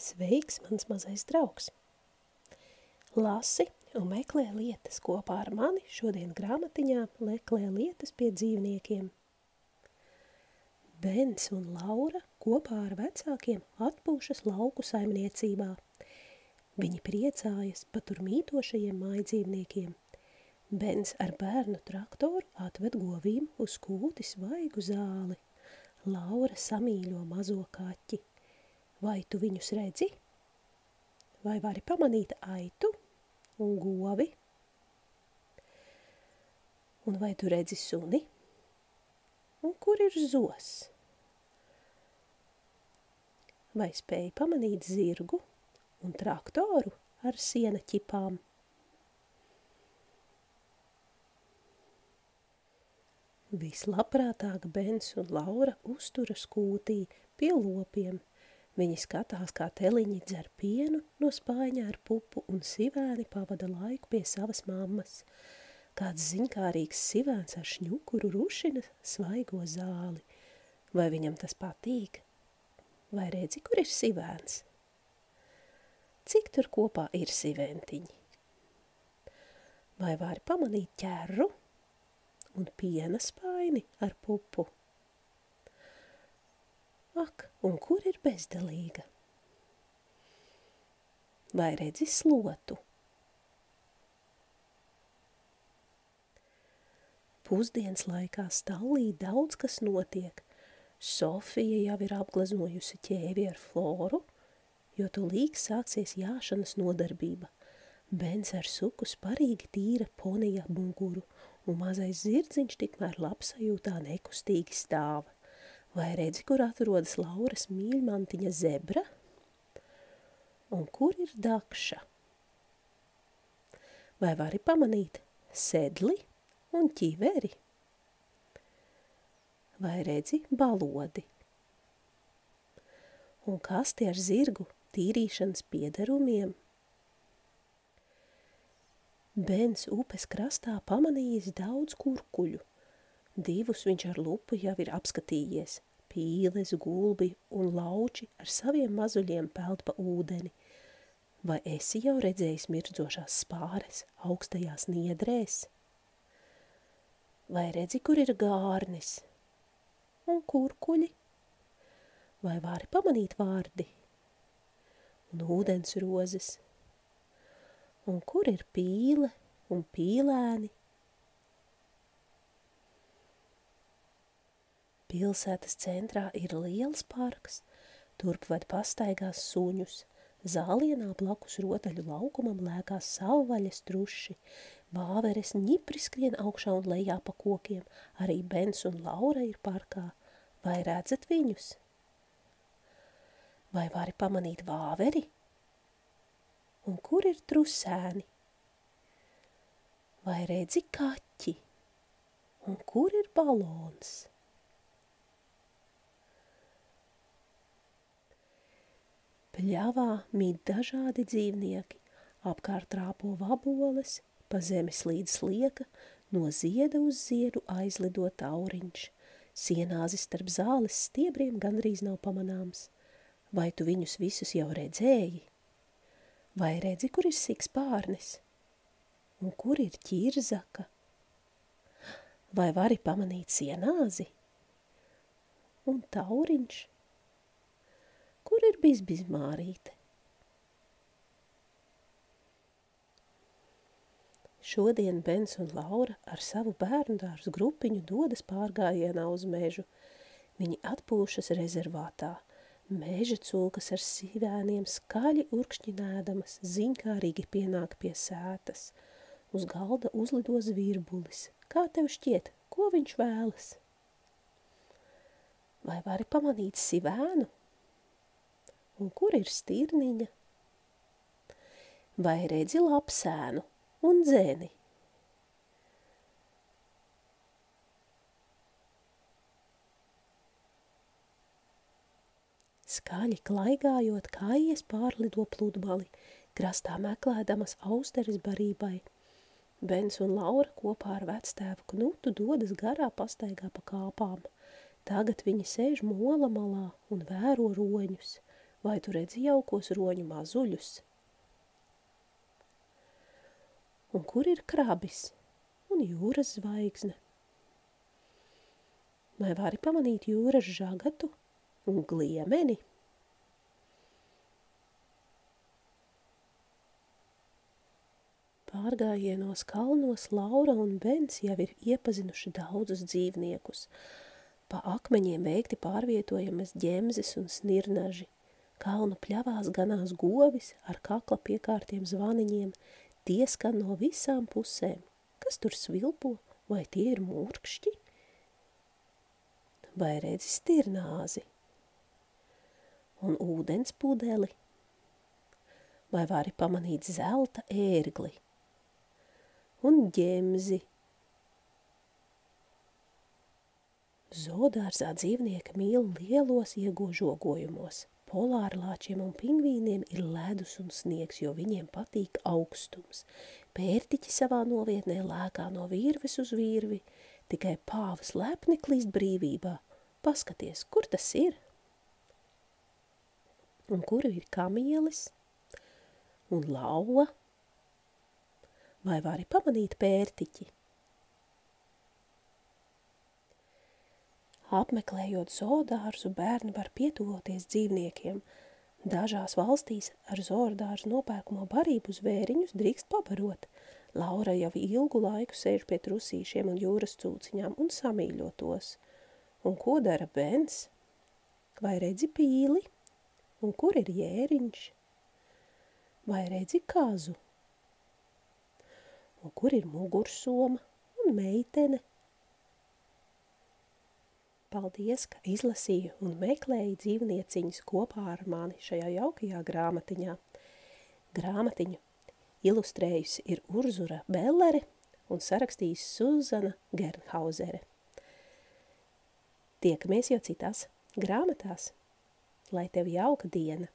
Sveiks, mans mazais draugs! Lasi un meklē lietas kopā ar mani šodien grāmatiņā meklē lietas pie dzīvniekiem. Bens un Laura kopā ar vecākiem atpūšas lauku saimniecībā. Viņi priecājas par tur mītošajiem mājdzīvniekiem. Bens ar bērnu traktoru atved govīm uz kūti svaigu zāli. Laura samīļo mazo kaķi. Vai tu viņus redzi? Vai vari pamanīt aitu un govi? Un vai tu redzi suni? Un kur ir zos? Vai spēji pamanīt zirgu un traktoru ar siena ķipām? Vislabprātāk Bens un Laura uzturas kūtī pie lopiem. Viņi skatās, kā teliņi dzer pienu no spaiņa ar pupu un sivēni pavada laiku pie savas mammas. Kāds ziņkārīgs sivēns ar šņukuru rušina svaigo zāli. Vai viņam tas patīk? Vai redzi, kur ir sivēns? Cik tur kopā ir siventiņi? Vai vari pamanīt ķerru un piena spaini ar pupu? Ak, un kur ir bezdelīga? Vai redzi slotu? Pusdienas laikā stallī daudz kas notiek. Sofija jau ir apgleznojusi ķēvi ar floru, jo tūlīt sāksies jāšanas nodarbība. Bens ar suku sparīgi tīra ponija muguru, un mazais zirdziņš tikmēr labsajūtā nekustīgi stāva. Vai redzi, kur atrodas Lauras mīļmantiņa zebra? Un kur ir Dakša? Vai vari pamanīt sedli un ķiveri? Vai redzi balodi? Un kasti ar zirgu tīrīšanas piederumiem? Bens upes krastā pamanījis daudz kurkuļu. Divus viņš ar lupu jau ir apskatījies. Pīles, gulbi un lauči ar saviem mazuļiem peld pa ūdeni. Vai esi jau redzējis mirdzošās spāres augstajās niedrēs? Vai redzi, kur ir gārnis? Un kurkuļi? Vai vari pamanīt vārdi? Un ūdens rozes? Un kur ir pīle un pīlēni? Pilsētas centrā ir liels parks, turp ved pastaigās suņus. Zālienā blakus rotaļu laukumam lēkās savvaļas truši. Vāveres ņipri skrien augšā un lejā pa kokiem. Arī Bens un Laura ir parkā. Vai redzat viņus? Vai vari pamanīt vāveri? Un kur ir trusēni? Vai redzi kaķi? Un kur ir balons? Pļavā mīt dažādi dzīvnieki, apkārt rāpo vaboles, pa zemi slīd slieka, no zieda uz ziedu aizlido tauriņš. Sienāzis starp zāles stiebriem gandrīz nav pamanāms. Vai tu viņus visus jau redzēji? Vai redzi, kur ir sikspārnis? Un kur ir ķirzaka? Vai vari pamanīt sienāzi? Un tauriņš? Kur ir bizbizmārīte? Šodien Bens un Laura ar savu bērndārzu grupiņu dodas pārgājienā uz mežu. Viņi atpūšas rezervātā. Meža cūkas ar sivēniem skaļi urkšķinēdamas ziņkārīgi pienāk pie sētas. Uz galda uzlido zvirbulis. Kā tev šķiet, ko viņš vēlas? Vai vari pamanīt sivēnu? Un kur ir stirniņa? Vai redzi lapsēnu un dzeni? Skaļi klaigājot, kājies pārlido pludmali, krastā meklēdamas austeres barībai. Bens un Laura kopā ar vectēvu Knutu dodas garā pastaigā pa kāpām. Tagad viņi sēž mola malā un vēro roņus. Vai tu redzi jaukos roņu mazuļus? Un kur ir krabis un jūras zvaigzne? Vai vari pamanīt jūras žagatu un gliemeni? Pārgājienos kalnos Laura un Bens jau ir iepazinuši daudzus dzīvniekus. Pa akmeņiem veikti pārvietojamas ģemzes un snirnaži. Kalnu pļavās ganās govis ar kakla piekārtiem zvaniņiem. Tie skan no visām pusēm. Kas tur svilpo? Vai tie ir mūrkšķi? Vai redzi stirnāzi? Un ūdens pudeli? Vai vari pamanīt zelta ērgli? Un ģemzi? Zoodārzā dzīvnieki mīl lielos iegožogojumos. Polārlāčiem un pingvīniem ir ledus un sniegs, jo viņiem patīk augstums. Pērtiķi savā novietnē lēkā no virves uz virvi, tikai pāvas lepni klīst brīvībā. Paskaties, kur tas ir? Un kur ir kamielis? Un lauva? Vai vari pamanīt pērtiķi? Apmeklējot zoodārzu, bērni var pietuvoties dzīvniekiem. Dažās valstīs ar zoodārzu nopērkumo barību zvēriņus drīkst pabarot. Laura jau ilgu laiku sēž pie trusīšiem un jūras cūciņām un samīļo tos. Un ko dara Bens? Vai redzi pīli? Un kur ir jēriņš? Vai redzi kazu? Un kur ir mugursoma un meitene? Paldies, ka izlasīju un meklēju dzīvnieciņus kopā ar mani šajā jaukajā grāmatiņā. Grāmatiņu ilustrējusi ir Urzura Bellere un sarakstījusi Suzana Gernhausere. Tiekamies jau citās grāmatās. Lai tev jauka diena!